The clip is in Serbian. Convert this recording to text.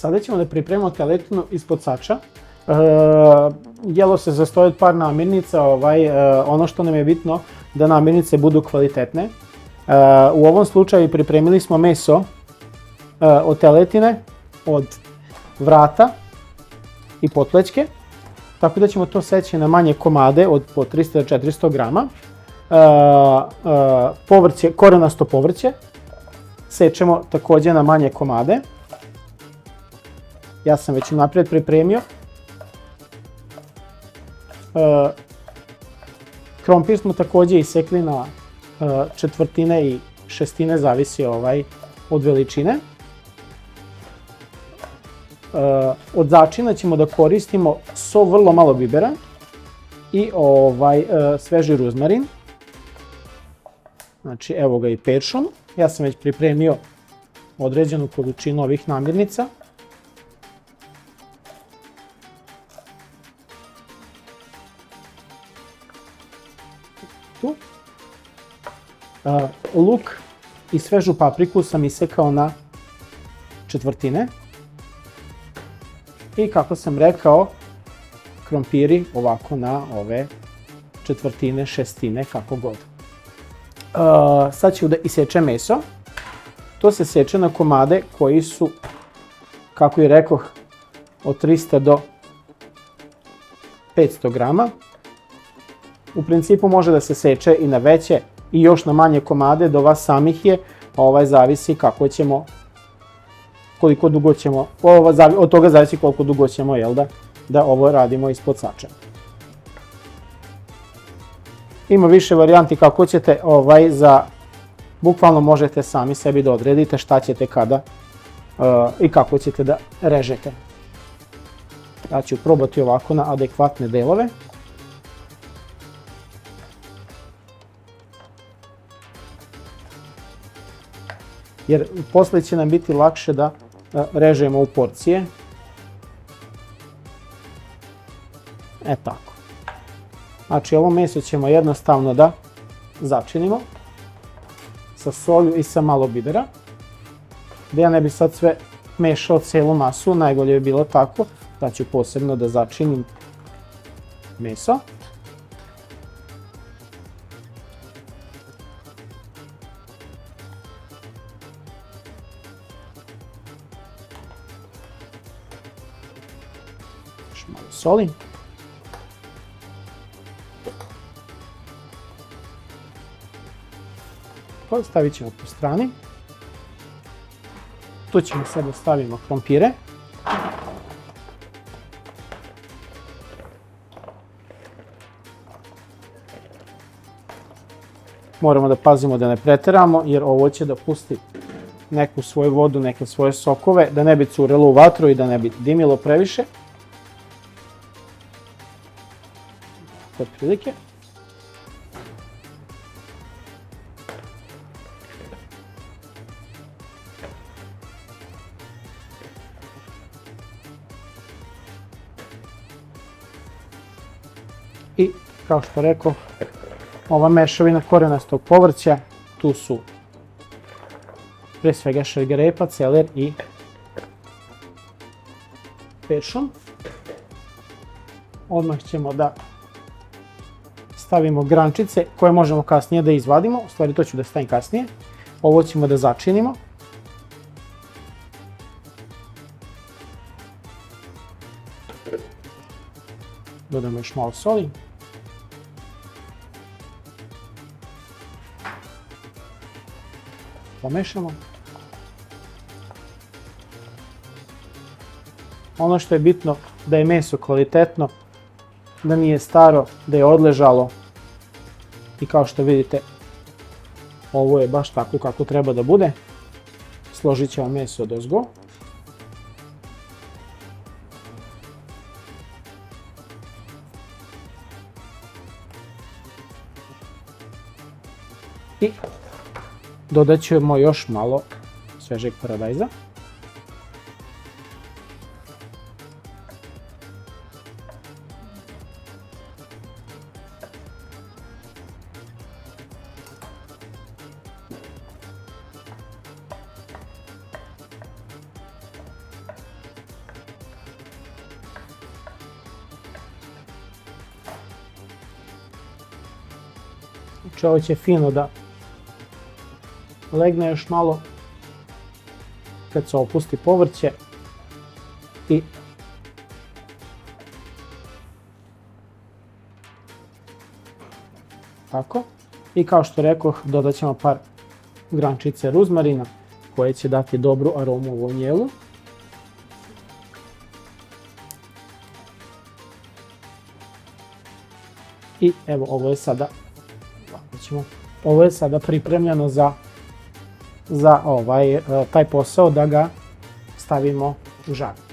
Sada ćemo da pripremimo teletinu ispod sača. Jelo se sastoji od par namirnica, ono što nam je bitno da namirnice budu kvalitetne. U ovom slučaju pripremili smo meso od teletine, od vrata i potlećke, tako da ćemo to seći na manje komade od po 300-400 grama. Povrće, korenasto povrće sečemo takođe na manje komade. Ja sam već napred pripremio. Krompir smo takođe isekli na četvrtine i šestine, zavisi od veličine. Od začina ćemo da koristimo so vrlo malo bibera i sveži ruzmarin. Znači evo ga i peršun. Ja sam već pripremio određenu količinu ovih namirnica. Tu. Luk i svežu papriku sam isekao na četvrtine. I kako sam rekao, krompiri ovako na ove četvrtine, šestine, kako god. Sad ću da isečem meso. To se seče na komade koji su, kako i rekoh, od 300 do 500 grama. U principu može da se seče i na veće i još na manje komade, do vas samih je, zavisi kako ćemo, koliko dugo ćemo, od toga zavisi koliko dugo ćemo, da ovo radimo ispod sača. Ima više varijanti kako ćete, bukvalno možete sami sebi da odredite šta ćete kada i kako ćete da režete. Ja ću probati ovako na adekvatne delove. Jer posle će nam biti lakše da režemo u porcije. Tako. Znači ovo meso ćemo jednostavno da začinimo sa solju i sa malo bibera. Da ja ne bi sad sve mešao celu masu, najbolje bi bilo tako, da ću posebno da začinim meso. Još malo soli. Stavit ćemo po strani. Tu ćemo sad da stavimo krompire. Moramo da pazimo da ne preteramo, jer ovo će da pusti neku svoju vodu, neke svoje sokove, da ne bi curelo u vatru i da ne bi dimilo previše. Od prilike. I, kao što rekao, ova mešavina korenastog povrća, tu su pre svega šargarepa, celer i peršun. Odmah ćemo da stavimo grančice koje možemo kasnije da izvadimo, u stvari to ću da stavim kasnije. Ovo ćemo da začinimo. Dodamo još malo soli. Pomešamo. Ono što je bitno da je meso kvalitetno, da nije staro, da je odležalo i kao što vidite ovo je baš tako kako treba da bude. Složit ćemo meso odozgo. I dodat ćemo još malo svežeg paradajza. Znači ovo će fino da legne još malo kad se opusti povrće i tako. I kao što rekoh, dodat ćemo par grančice ruzmarina koje će dati dobru aromu ovom jelu. I evo, ovo je sada pripremljeno za taj posao da ga stavimo u žar.